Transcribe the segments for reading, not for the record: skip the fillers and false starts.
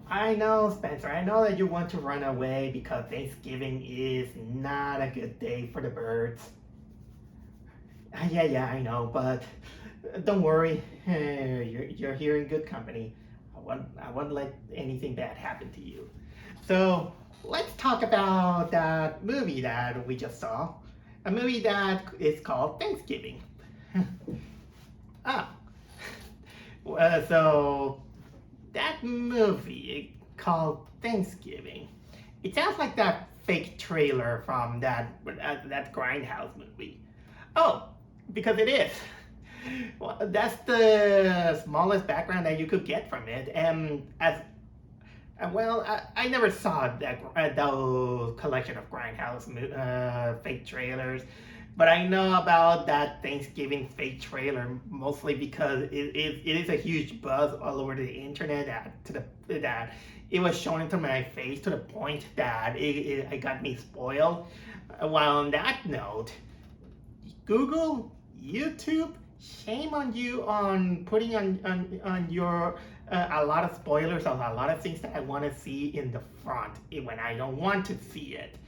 I know, Spencer. I know that you want to run away because Thanksgiving is not a good day for the birds. Yeah, I know, but don't worry. You're here in good company. I won't let anything bad happen to you. So let's talk about that movie that we just saw. A movie that is called Thanksgiving. ah, so that movie called Thanksgiving. It sounds like that fake trailer from that Grindhouse movie. Oh, because it is. Well, that's the smallest background that you could get from it, and as well, I never saw that those collection of Grindhouse fake trailers, but I know about that Thanksgiving fake trailer mostly because it is a huge buzz all over the internet that it was shown into my face to the point that it got me spoiled. While on that note, Google, YouTube, shame on you on putting on your a lot of spoilers of a lot of things that I want to see in the front when I don't want to see it.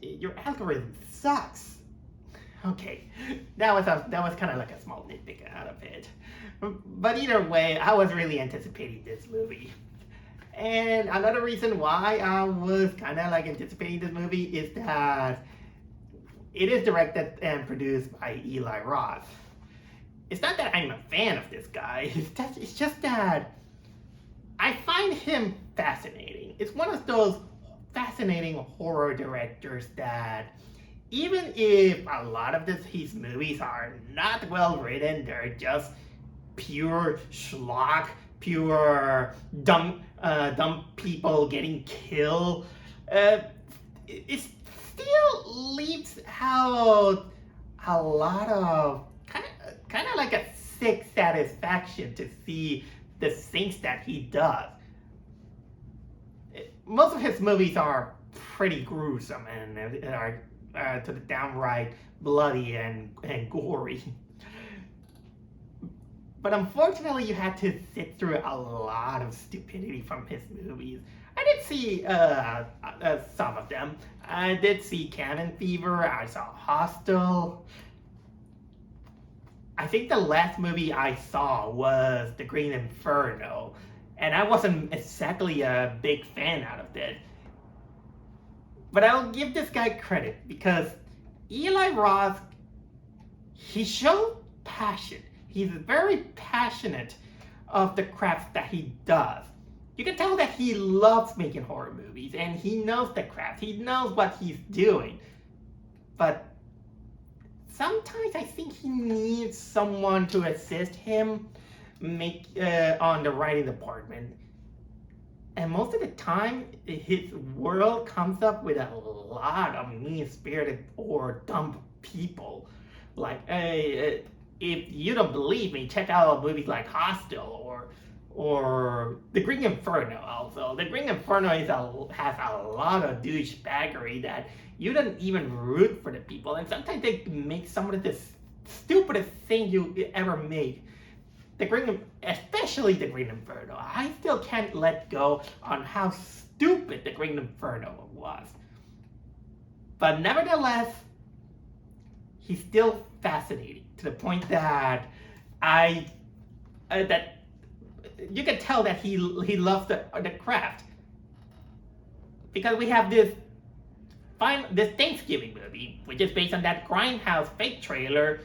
Your algorithm sucks. Okay, that was kind of like a small nitpick out of it. But either way, I was really anticipating this movie. And another reason why I was kind of like anticipating this movie is that it is directed and produced by Eli Roth. It's not that I'm a fan of this guy, it's just that I find him fascinating. It's one of those fascinating horror directors that even if a lot of his movies are not well written, they're just pure schlock, pure dumb people getting killed. It still leaves out a lot of kind of like a sick satisfaction to see the things that he does. Most of his movies are pretty gruesome and are to the downright bloody and gory. But unfortunately, you had to sit through a lot of stupidity from his movies. I did see some of them. I did see Cabin Fever. I saw Hostel. I think the last movie I saw was The Green Inferno, and I wasn't exactly a big fan out of it. But I'll give this guy credit because Eli Roth, he showed passion. He's very passionate of the craft that he does. You can tell that he loves making horror movies and he knows the craft. He knows what he's doing. But sometimes I think he needs someone to assist him on the writing department. And most of the time, his world comes up with a lot of mean-spirited or dumb people. Like, if you don't believe me, check out movies like Hostel or The Green Inferno. Also, The Green Inferno has a lot of douchebaggery that you don't even root for the people, and sometimes they make some of the stupidest thing you ever make. Especially The Green Inferno. I still can't let go on how stupid The Green Inferno was. But nevertheless, he's still fascinating to the point that that you can tell that he loves the craft, because we have this Thanksgiving movie, which is based on that Grindhouse fake trailer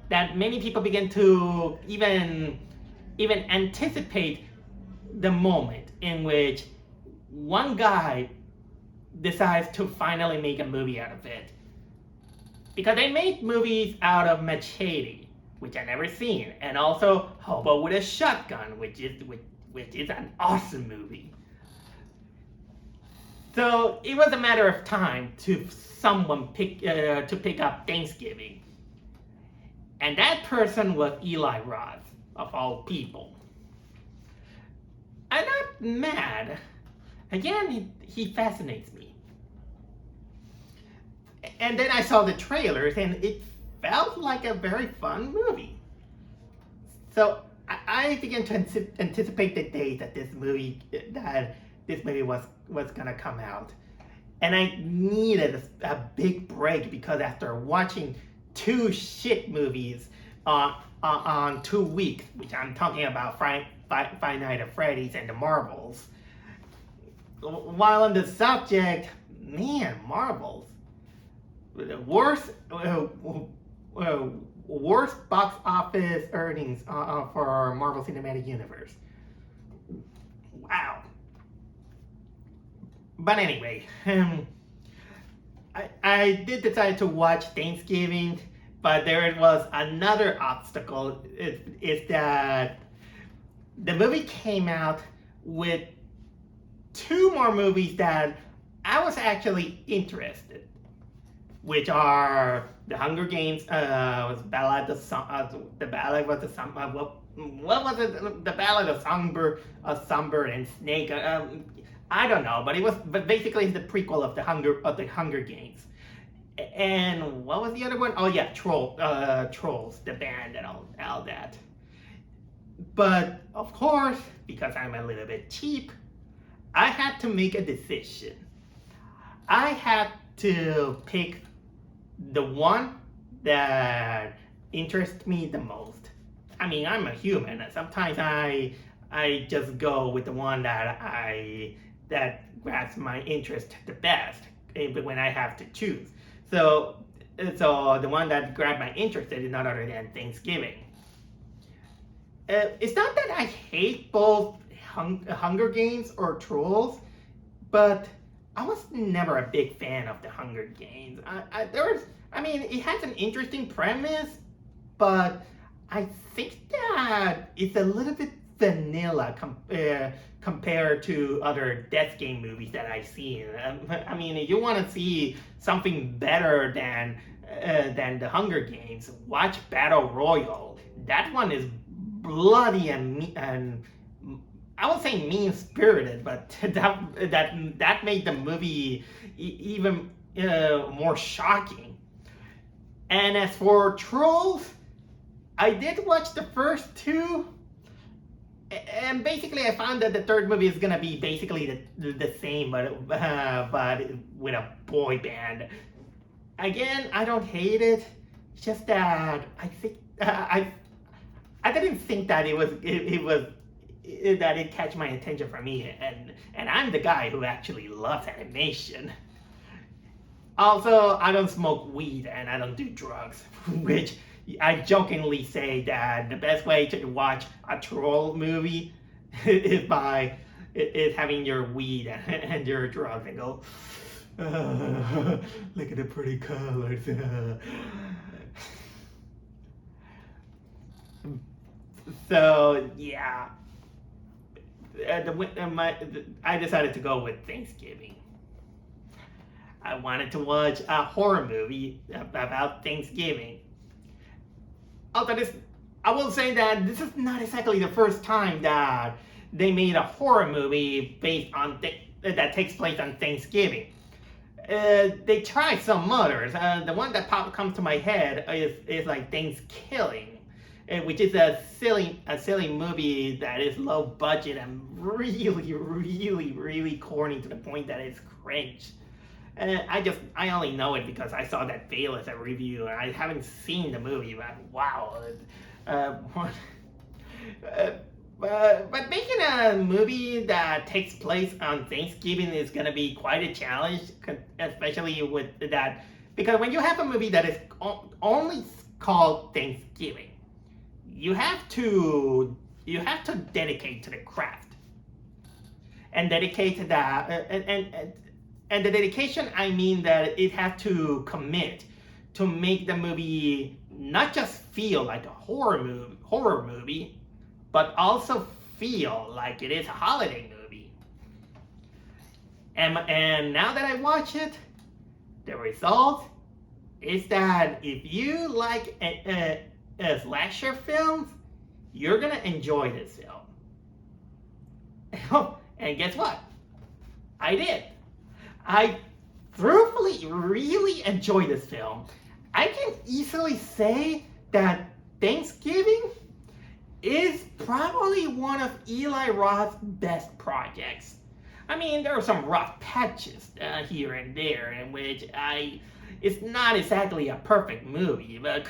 that many people begin to even anticipate the moment in which one guy decides to finally make a movie out of it. Because they made movies out of Machete, which I never seen, and also Hobo with a Shotgun, which is an awesome movie. So it was a matter of time to someone pick up Thanksgiving, and that person was Eli Roth, of all people. I'm not mad. Again, he fascinates me. And then I saw the trailers, and it felt like a very fun movie. So I began to anticipate the day that this movie was gonna come out, and I needed a big break because after watching two shit movies on 2 weeks, which I'm talking about Five Nights at Freddy's and the Marvels. While on the subject, man, Marvels, the worst box office earnings for Marvel Cinematic Universe. Wow. But anyway, I did decide to watch Thanksgiving, but there was another obstacle. Is that the movie came out with two more movies that I was actually interested, which are The Hunger Games, was Ballad of the Ballad was the what was it? The Ballad of Songbird and Snake. I don't know, but basically it's the prequel of the Hunger Games. And what was the other one? Oh yeah, Trolls, the band and all that. But of course, because I'm a little bit cheap, I had to make a decision. I had to pick the one that interests me the most. I mean, I'm a human. Sometimes I just go with the one that grabs my interest the best, but when I have to choose. So the one that grabbed my interest is none other than Thanksgiving. It's not that I hate both Hunger Games or Trolls, but I was never a big fan of the Hunger Games. It has an interesting premise, but I think that it's a little bit vanilla compared to other Death Game movies that I've seen. If you want to see something better than the Hunger Games, watch Battle Royale. That one is bloody and I would say mean-spirited, but that made the movie even more shocking. And as for Trolls, I did watch the first two, and basically I found that the third movie is gonna be basically the same, but with a boy band. Again, I don't hate it. It's just that I think I didn't think that that it catch my attention for me, and I'm the guy who actually loves animation. Also, I don't smoke weed and I don't do drugs, which I jokingly say that the best way to watch a troll movie is having your weed and your drugs and go, look at the pretty colors. So yeah, I decided to go with Thanksgiving. I wanted to watch a horror movie about Thanksgiving. Although I will say that this is not exactly the first time that they made a horror movie based on that takes place on Thanksgiving. They tried some others. The one that comes to my head is like Thanksgiving, which is a silly movie that is low budget and really corny to the point that it's cringe. I only know it because I saw that Bayless a review and I haven't seen the movie, but wow. But making a movie that takes place on Thanksgiving is gonna be quite a challenge, especially with that, because when you have a movie that is only called Thanksgiving, you have to dedicate to the craft and dedicate to that and the dedication, I mean that it has to commit to make the movie not just feel like a horror movie, but also feel like it is a holiday movie. And now that I watch it, the result is that if you like a slasher films, you're gonna enjoy this film. And guess what? I did. I truthfully really enjoy this film. I can easily say that Thanksgiving is probably one of Eli Roth's best projects. I mean, there are some rough patches here and there in which it's not exactly a perfect movie, but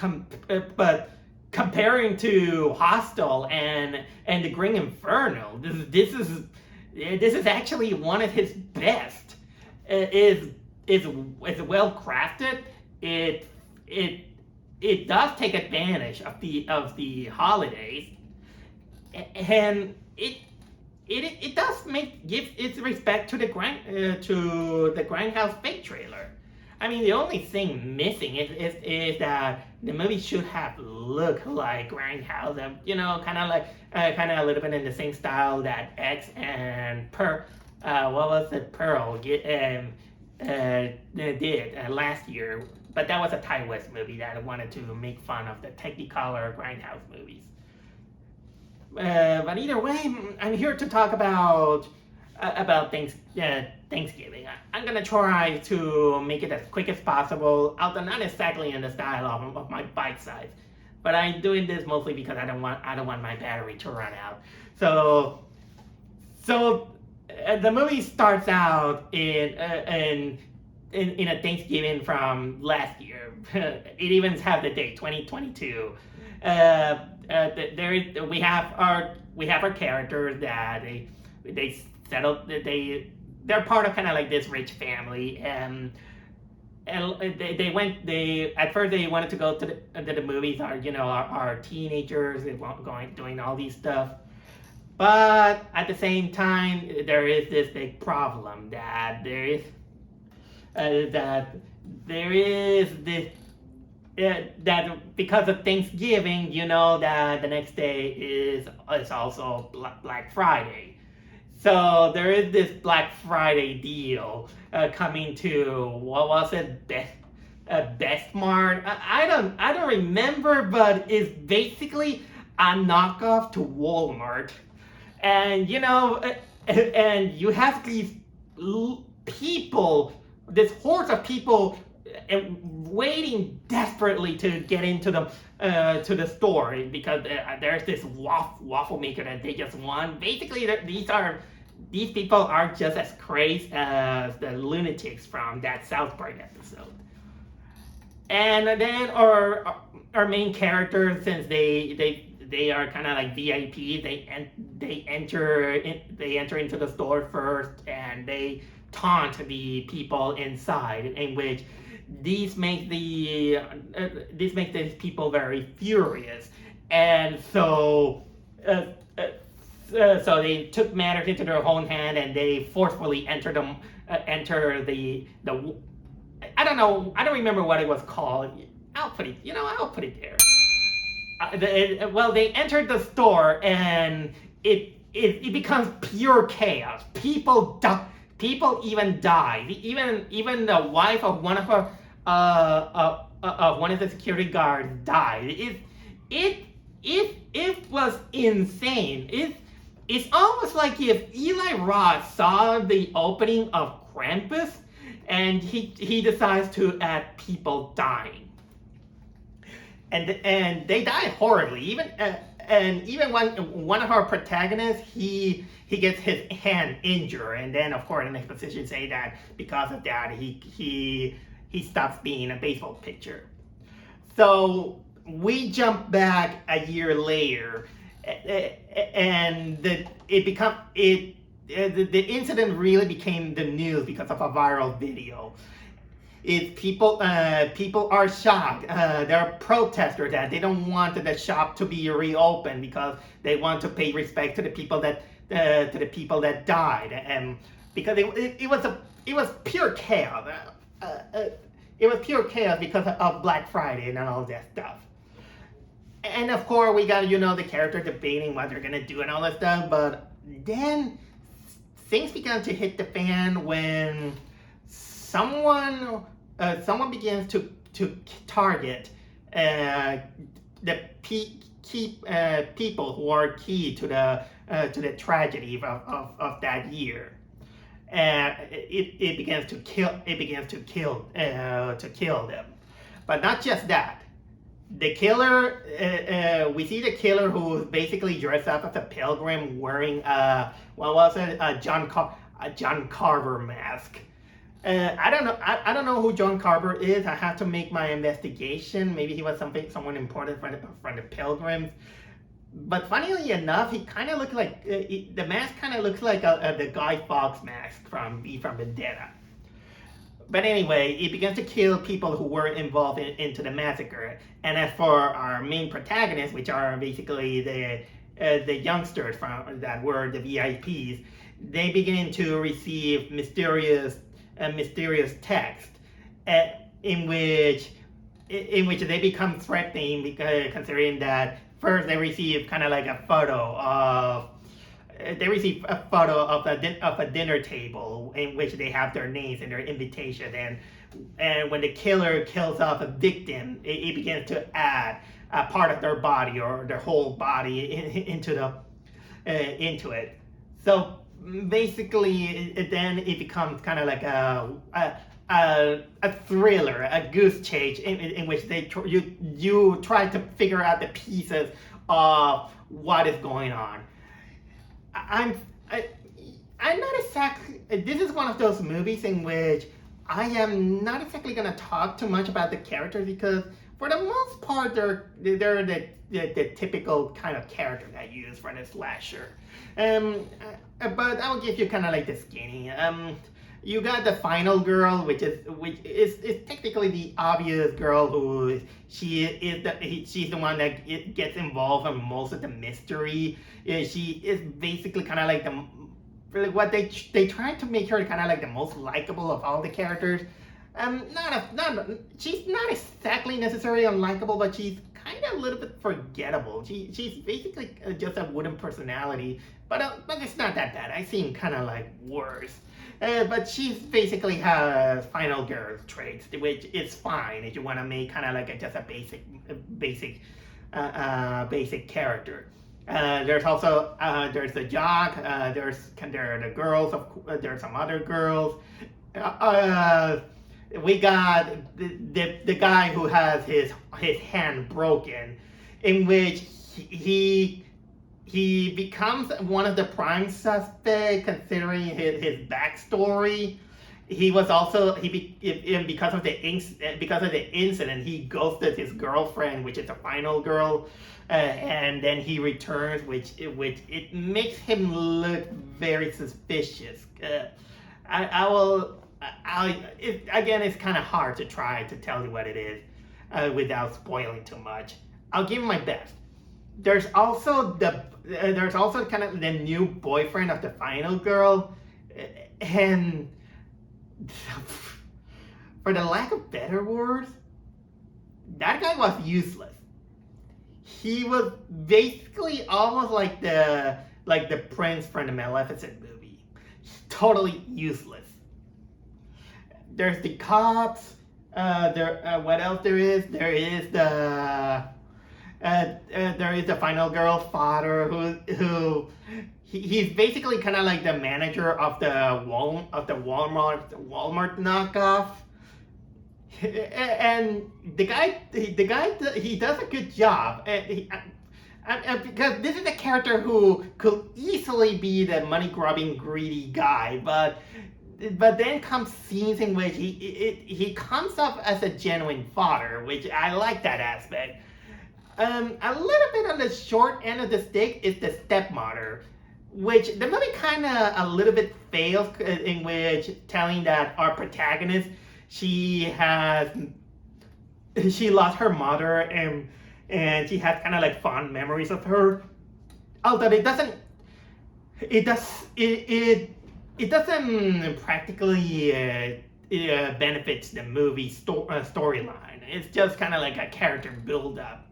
comparing to Hostel and The Green Inferno, this is actually one of his best. Is well crafted. It it does take advantage of the holidays, and it does give its respect to the Grindhouse fake trailer. I mean, the only thing missing is that the movie should have looked like Grindhouse, kind of a little bit in the same style that X and what was it, Pearl did last year. But that was a Ty West movie that wanted to make fun of the Technicolor Grindhouse movies. But either way, I'm here to talk about Thanksgiving. I'm gonna try to make it as quick as possible, although not exactly in the style of my bite size. But I'm doing this mostly because I don't want my battery to run out. So the movie starts out in a Thanksgiving from last year. It even has the date 2022. We have our characters that they settled. They're part of kind of like this rich family, and at first they wanted to go to the movies. Our teenagers, doing all these stuff. But at the same time, there is this big problem that there is this that because of Thanksgiving, that the next day is also Black Friday. So there is this Black Friday deal coming to, what was it, Best Mart? I don't remember, but it's basically a knockoff to Walmart. And and you have these people, this hordes of people waiting desperately to get into to the store because there's this waffle maker that they just want. Basically, these people are just as crazy as the lunatics from that South Park episode. And then our main characters, since they are kind of like VIPs, they enter into the store first, and they taunt the people inside, in which these make these people very furious, and so they took matters into their own hand, and they forcefully enter the I don't know, I don't remember what it was called. I'll put it there. They entered the store, and it becomes pure chaos. People even die. Even the wife of one of the security guards died. It was insane. It's almost like if Eli Roth saw the opening of Krampus, and he decides to add people dying. And they die horribly. Even one of our protagonists, he gets his hand injured, and then of course in the exposition say that because of that he stops being a baseball pitcher. So we jump back a year later, and the incident really became the news because of a viral video. People are shocked. There are protesters that they don't want the shop to be reopened because they want to pay respect to the people that died, and because it was pure chaos. It was pure chaos because of Black Friday and all that stuff. And of course we got the character debating what they're gonna do and all that stuff. But then things began to hit the fan when someone begins to target the people who are key to the tragedy of that year, and it begins to kill them. But not just that. The killer, we see the killer who's basically dressed up as a pilgrim wearing what was it, a John Carver mask. I don't know. I don't know who John Carver is. I have to make my investigation. Maybe he was someone important from the Pilgrims. But funnily enough, he kind of looks like the mask kind of looks like the Guy Fawkes mask from Vendetta. But anyway, he begins to kill people who were involved into the massacre. And as for our main protagonists, which are basically the youngsters that were the VIPs, they begin to receive mysterious text uh, in which they become threatening because considering that first they receive kind of like a photo of a dinner table in which they have their names and their invitation, and when the killer kills off a victim, it begins to add a part of their body or their whole body into it. So basically, then it becomes kind of like a thriller, a goose chase in which you try to figure out the pieces of what is going on. I'm I, I'm not exactly. This is one of those movies in which I am not exactly gonna talk too much about the characters because for the most part they're the typical kind of character that you use for the slasher. But I will give you kind of like the skinny. You got the final girl, which is technically the obvious girl who she's the one that gets involved in most of the mystery. She is basically kind of like what they try to make her kind of like the most likable of all the characters. She's not exactly necessarily unlikable, but she's kind of a little bit forgettable. She's basically just a wooden personality, but it's not that bad. I've seen kind of like worse. But she's basically has final girl traits, which is fine if you want to make kind of like just a basic character. There's also there's the jock. There are the girls. There's some other girls. We got the guy who has his hand broken, in which he becomes one of the prime suspects considering his backstory. He was also because of the incident he ghosted his girlfriend, which is the final girl, and then he returns, which it makes him look very suspicious. Again, it's kind of hard to try to tell you what it is without spoiling too much. I'll give him my best. There's also kind of the new boyfriend of the final girl, and for the lack of better words, that guy was useless. He was basically almost like the prince from the Maleficent movie. Totally useless. There's the cops. What else there is? There is the final girl's father who he's basically kind of like the manager of the Walmart knockoff, and the guy he does a good job. Because this is a character who could easily be the money grubbing greedy guy, but then comes scenes in which he comes off as a genuine father, which I like that aspect. A little bit on the short end of the stick is the stepmother, which the movie kind of a little bit fails in which telling that our protagonist she lost her mother and she has kind of like fond memories of her, although it doesn't practically benefits the movie storyline. It's just kind of like a character build up.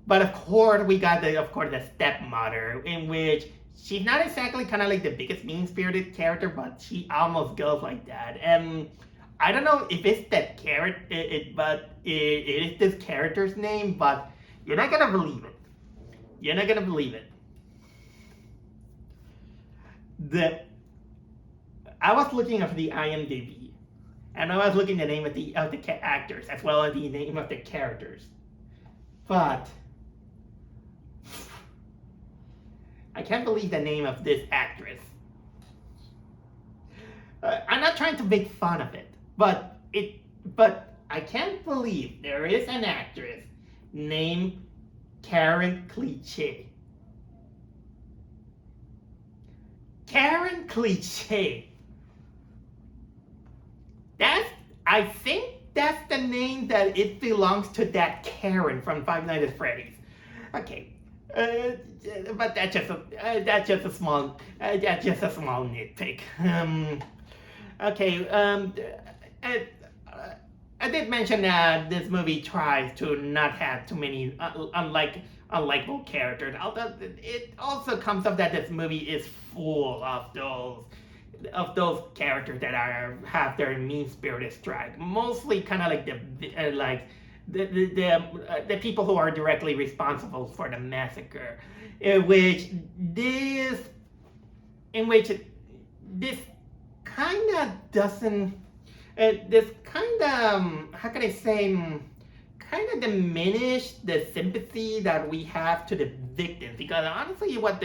But of course, we got the stepmother, in which she's not exactly kind of like the biggest mean-spirited character, but she almost goes like that. And I don't know if it's that character, but it is this character's name, but you're not gonna believe it. You're not gonna believe it. I was looking up the IMDb, and I was looking at the name of the actors as well as the name of the characters. But I can't believe the name of this actress. I'm not trying to make fun of it, but I can't believe there is an actress named Karen Cliche. Karen Cliche. I think that's the name that it belongs to, that Karen from Five Nights at Freddy's. Okay, but that's just a small nitpick. Okay. I, I did mention that this movie tries to not have too many unlikable characters. Although it also comes up that this movie is full of those characters that have their mean-spirited strike. Mostly kind of like the people who are directly responsible for the massacre, in which this kind of doesn't. This kind of, how can I say, kind of diminish the sympathy that we have to the victims, because honestly, when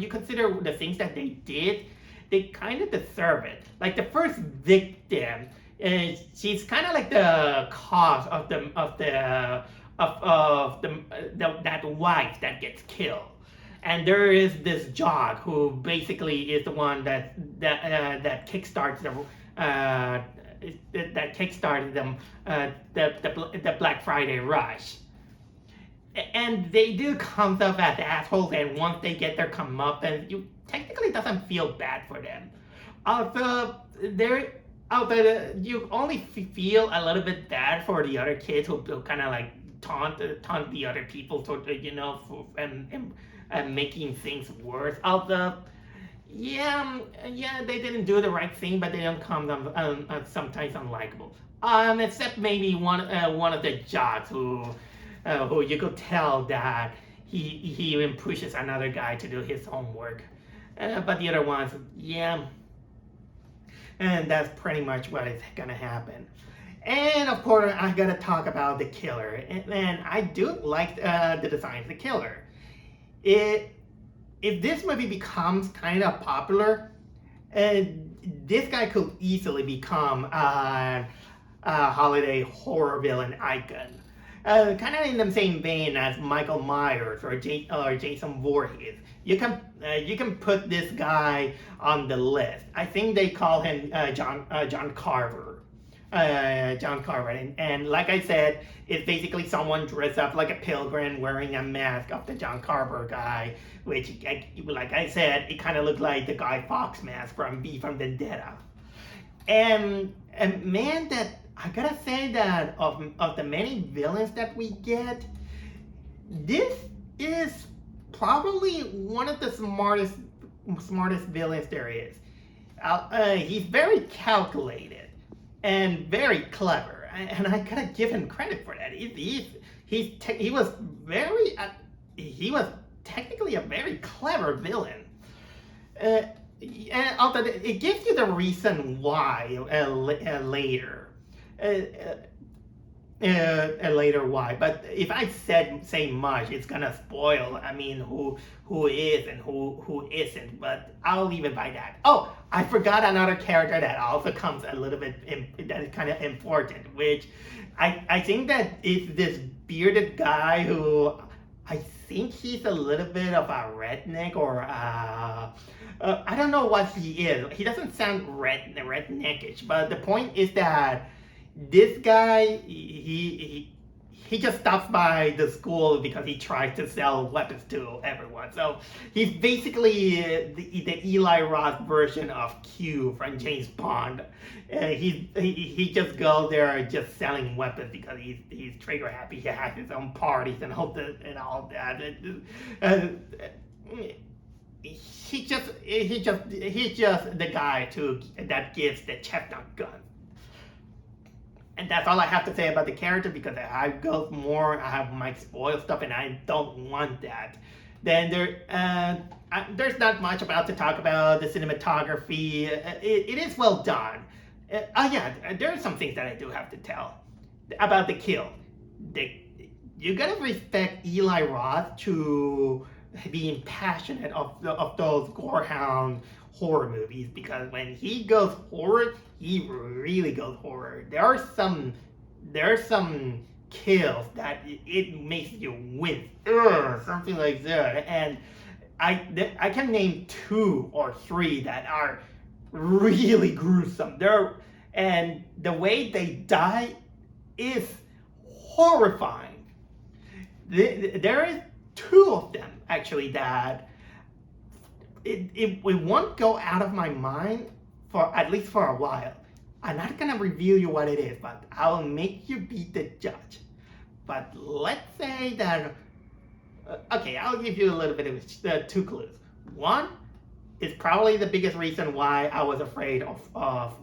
you consider the things that they did, they kind of deserve it. Like the first victim, she's kind of like the cause of that wife that gets killed. And there is this jock who basically is the one that kickstarts them, the Black Friday rush. And they do come up as assholes, and once they get their comeuppance, you technically doesn't feel bad for them. Although you only feel a little bit bad for the other kids who kind of like taunt the other people, and making things worse. Although, yeah, they didn't do the right thing, but they don't come sometimes unlikable. Except maybe one of the jocks who you could tell that he even pushes another guy to do his homework. But the other ones, yeah. And that's pretty much what is gonna happen. And of course, I gotta talk about the killer. And I do like the design of the killer. If this movie becomes kind of popular, this guy could easily become a holiday horror villain icon. Kind of in the same vein as Michael Myers or Jason Voorhees. You can put this guy on the list. I think they call him John Carver. John Carver, and like I said, it's basically someone dressed up like a pilgrim wearing a mask of the John Carver guy, which, like I said, it kind of looked like the Guy Fawkes mask from V from Vendetta. And man, that I gotta say that of the many villains that we get, this is probably one of the smartest villains there is. He's very calculated and very clever, and I gotta give him credit for that. He was technically a very clever villain. And although it gives you the reason why later. Later why, but if I say much, it's gonna spoil. I mean, who is and who isn't. But I'll leave it by that. Oh, I forgot another character that also comes a little bit that is kind of important, which I think that is this bearded guy who I think he's a little bit of a redneck, or I don't know what he is. He doesn't sound redneckish, but the point is that this guy, he just stops by the school because he tries to sell weapons to everyone. So he's basically the Eli Roth version of Q from James Bond. He just goes there just selling weapons because he's trigger happy. He has his own parties and all that. He's just the guy that gives the chestnut gun. And that's all I have to say about the character, because if I go more, I might spoil stuff, and I don't want that. Then there's not much about to talk about. The cinematography, it is well done. Yeah, there are some things that I do have to tell about the kill. you gotta respect Eli Roth to being passionate of those gorehound horror movies, because when he goes horror, he really goes horror. There are some kills that it makes you wince, something like that. And I can name 2 or 3 that are really gruesome. And the way they die is horrifying. There is 2 of them actually that it won't go out of my mind for at least for a while. I'm not gonna reveal you what it is, but I'll make you be the judge. But let's say that, okay, I'll give you a little bit of 2 clues. One is probably the biggest reason why I was afraid of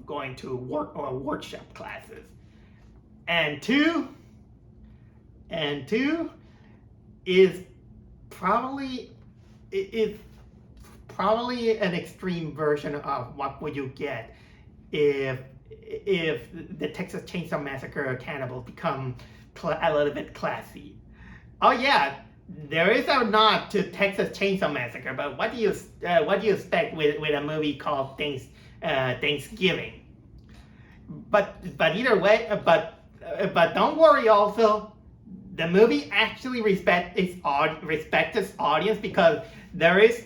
going to workshop classes. And two is probably an extreme version of what would you get if the Texas Chainsaw Massacre cannibals become a little bit classy. Oh yeah, there is a nod to Texas Chainsaw Massacre, but what do you expect with a movie called Thanksgiving? But either way, but don't worry. Also, the movie actually respects its audience, because there is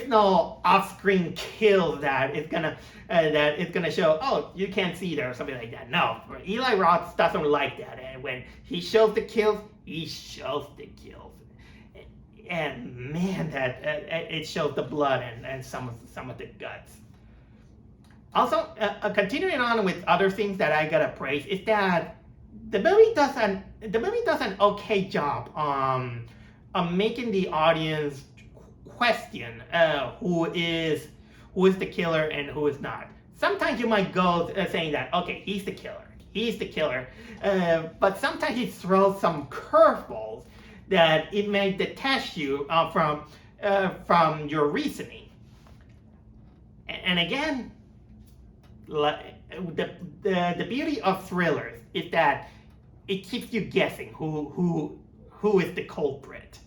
no off-screen kill that is gonna show, oh, you can't see there or something like that. No, Eli Roth doesn't like that, and when he shows the kills, he shows the kills, and man, that it shows the blood and some of the guts. Also, continuing on with other things that I gotta praise is that the movie does an okay job on making the audience question who is the killer and who is not. Sometimes you might go saying that, okay, he's the killer, but sometimes he throws some curveballs that it may detach you from your reasoning. And again, the beauty of thrillers is that it keeps you guessing who is the culprit.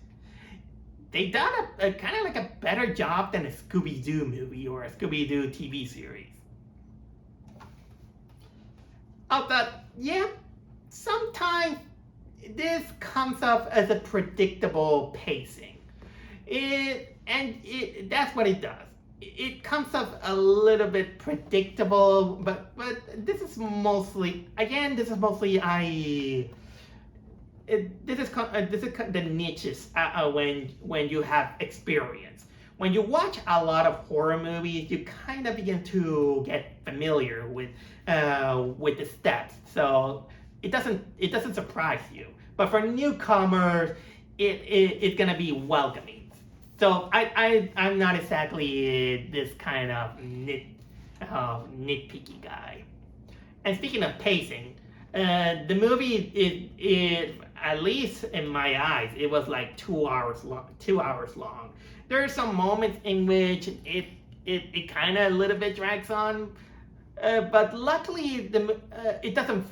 They done a kind of like a better job than a Scooby-Doo movie or a Scooby-Doo TV series. But yeah, sometimes this comes up as a predictable pacing. That's what it does. It comes up a little bit predictable, but this is mostly this is the niches when you have experience. When you watch a lot of horror movies, you kind of begin to get familiar with the steps, so it doesn't surprise you. But for newcomers, it's gonna be welcoming. So I'm not exactly this kind of nitpicky guy. And speaking of pacing, the movie is at least in my eyes, it was like 2 hours long. 2 hours long. There are some moments in which it kind of a little bit drags on, but luckily it doesn't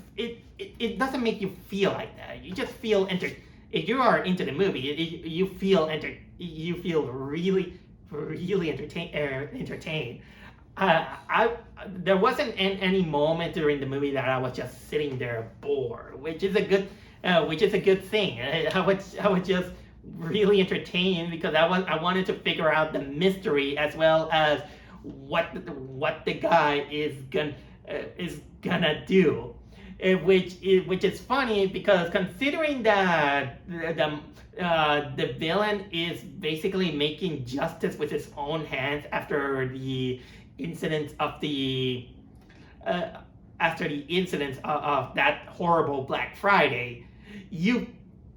make you feel like that. You just feel if you are into the movie, you feel really entertained. There wasn't any moment during the movie that I was just sitting there bored, which is a good thing. I was just really entertained because I wanted to figure out the mystery as well as what the guy is gonna do. Which is funny because considering that the villain is basically making justice with his own hands after the incidents of of that horrible Black Friday, you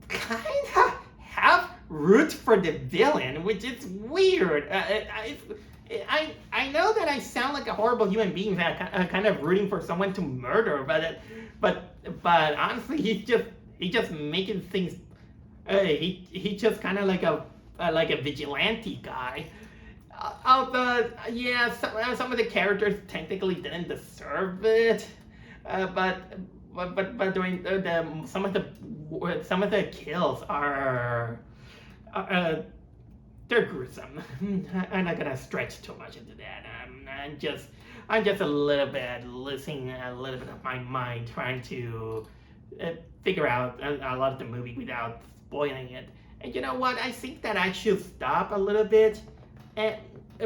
kind of have root for the villain, which is weird. I know that I sound like a horrible human being that kind of rooting for someone to murder, but honestly, he's just making things. He's just kind of like a vigilante guy. Some of the characters technically didn't deserve it, but during some of the some of the kills are uh, they're gruesome. I'm not gonna stretch too much into that. I'm just a little bit losing a little bit of my mind trying to figure out a lot of the movie without spoiling it. And you know what? I think that I should stop a little bit, and,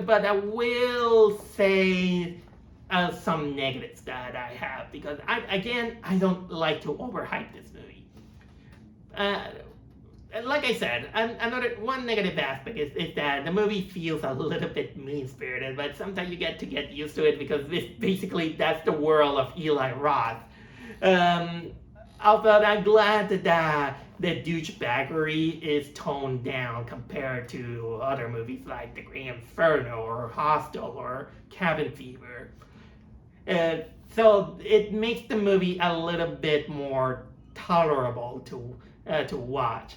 but I will say some negatives that I have because I don't like to overhype this movie. Uh, like I said, another one negative aspect is that the movie feels a little bit mean spirited, but sometimes you get to get used to it because basically that's the world of Eli Roth. Um, Although I'm glad that the douchebaggery is toned down compared to other movies like The Green Inferno or Hostel or Cabin Fever. Uh, so it makes the movie a little bit more tolerable to watch.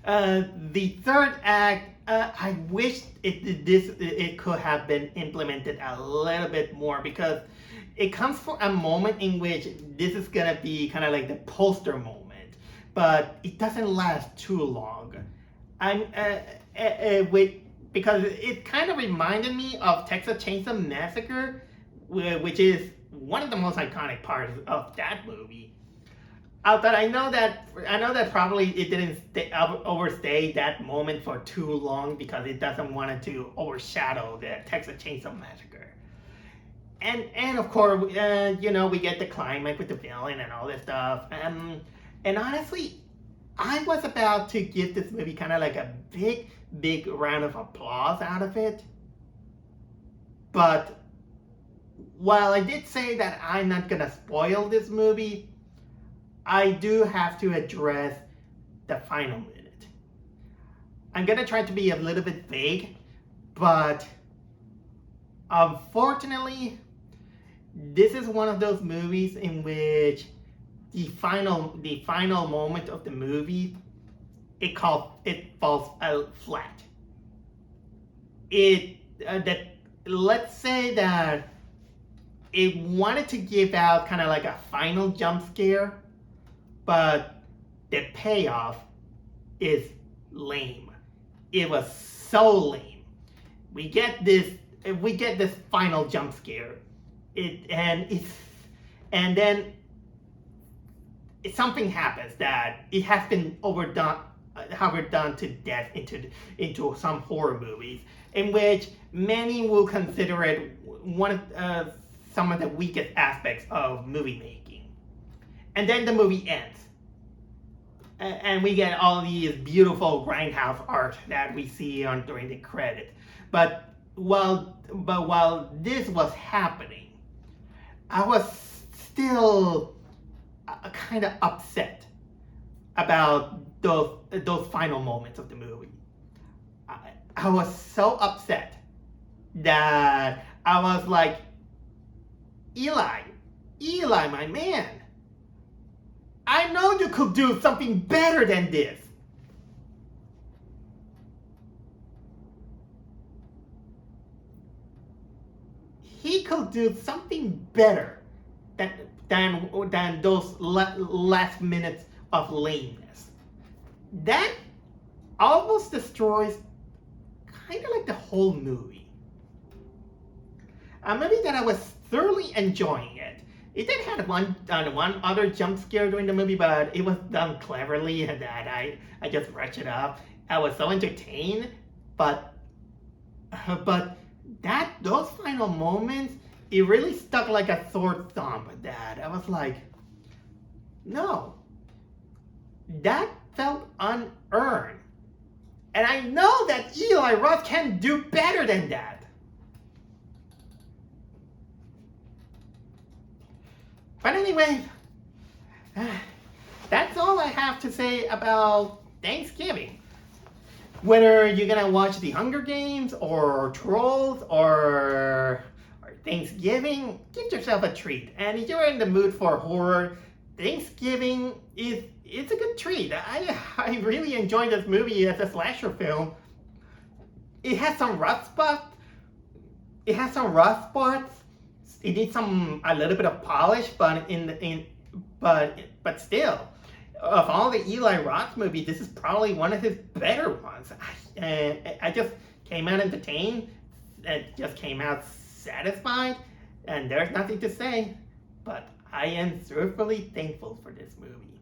The third act, I wish it could have been implemented a little bit more because it comes for a moment in which this is gonna be kind of like the poster moment, but it doesn't last too long. I'm with because it kind of reminded me of Texas Chainsaw Massacre, which is one of the most iconic parts of that movie. But I know that probably it didn't overstay that moment for too long because it doesn't want it to overshadow the Texas Chainsaw Massacre. And of course, we get the climax with the villain and all this stuff. And honestly, I was about to give this movie kind of like a big round of applause out of it. But while I did say that I'm not gonna spoil this movie, I do have to address the final minute. I'm gonna try to be a little bit vague, but unfortunately, this is one of those movies in which the final moment of the movie it falls flat. Let's say that it wanted to give out kind of like a final jump scare, but the payoff is lame. It was so lame. We get this final jump scare. And then something happens that it has been overdone to death into some horror movies, in which many will consider it one of some of the weakest aspects of movie making. And then the movie ends, and we get all these beautiful grindhouse art that we see during the credit. But while this was happening, I was still kind of upset about those final moments of the movie. I was so upset that I was like, Eli, my man, I know you could do something better than this. He could do something better than those last minutes of lameness. That almost destroys kind of like the whole movie. A movie that I was thoroughly enjoying it. It did have one other jump scare during the movie, but it was done cleverly that I just rushed it up. I was so entertained, but those final moments, it really stuck like a sore thumb. That I was like, no, that felt unearned, and I know that Eli Roth can do better than that. But anyway, that's all I have to say about Thanksgiving. Whether you're gonna watch The Hunger Games or Trolls or Thanksgiving, give yourself a treat. And if you're in the mood for horror, Thanksgiving it's a good treat. I really enjoyed this movie as a slasher film. It has some rough spots. It needs a little bit of polish, but still, of all the Eli Roth movies, this is probably one of his better ones. I just came out entertained, and just came out satisfied, and there's nothing to say. But I am truthfully thankful for this movie.